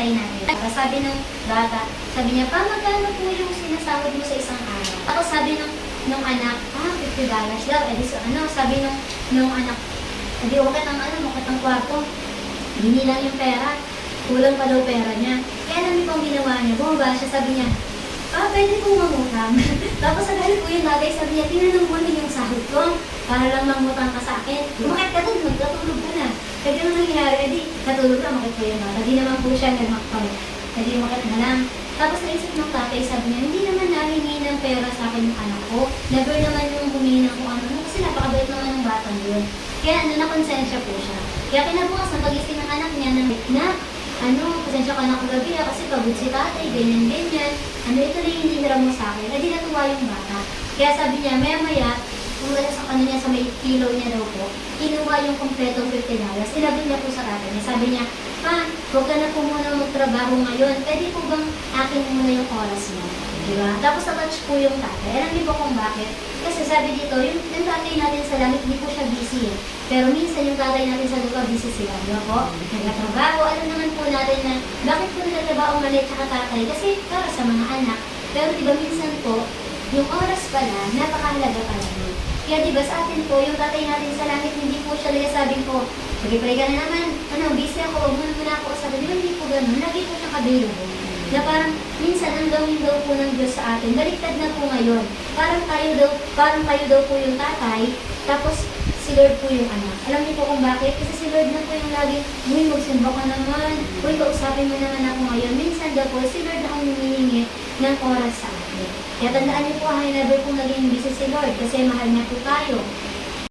tatay natin. Sabi ng bata, sabi niya, pa, magkano po yung sinasahod mo sa isang araw? Tapos sabi nung anak, $50 daw. Eh, so, sabi nung anak, hindi, wakit ang kwarto. Binilang yung pera. Kulang pa daw pera niya. Kaya alam niyo pong ginawa niya. Bumaba siya, sabi niya, pwede po mangutang. Tapos sa galit po yung bagay, sabi niya, tinanong mo yung sahod ko para lang mangutang ka sa akin. Umakit ka dun, magkatulog ka na. Kaya gano'n nangyari, edi, natulog na, umakit po yung bata. Di naman po siya nagmakpag. Edi, umakit na lang. Tapos naisip ng tatay, sabi niya, hindi naman nahingi ng pera sa akin yung anak ko. Never naman yung humingi ng kung ano, kasi napakabait naman ng batang yun. Kaya nakonsensya po siya. Kaya kinabukas ng pagising ng anak niya, pasensya ka na kagabi kasi pagod si tatay, ganyan-ganyan. Ito na yung hinihira mo sa akin. Edi natuwa yung bata. Kaya sabi niya, maya-maya, kung sa niya sa may kilo niya daw po, kinuha yung kompletong $50. Ilagay niya po sa tatay niya. Sabi niya, pa, huwag ka na po muna magtrabaho ngayon. Pwede po bang akin muna yung oras mo? Diba? Tapos na-touch po yung tatay. Alam niyo ba kung bakit? Kasi sabi dito, yung tatay natin sa langit, hindi po siya busy eh. Pero minsan yung tatay natin sa lupa, busy sila. Diba po? Nagtatrabaho. Alam naman po natin na bakit po nagtatrabaho mali at tatay? Kasi para sa mga anak. Pero diba minsan po, yung oras pala, napakahalaga pala yun. Kaya diba sa atin po, yung tatay natin sa langit, hindi po siya sabi ko, pag-pray ka na naman, busy ako, huwag muna ako sabi. Diba hindi po ganun? Lagi po siyang available. Na parang minsan ang gawin daw po ng Diyos sa atin, baliktad na po ngayon. Parang kayo daw po yung tatay, tapos si Lord po yung anak. Alam niyo po kung bakit? Kasi si Lord na po yung lagi, magsimba ka naman, kausapin mo naman ako ngayon. Minsan daw po, si Lord na ang humihingi ng oras sa atin. Kaya tandaan niyo po, never po naging busy si Lord kasi mahal niya po tayo.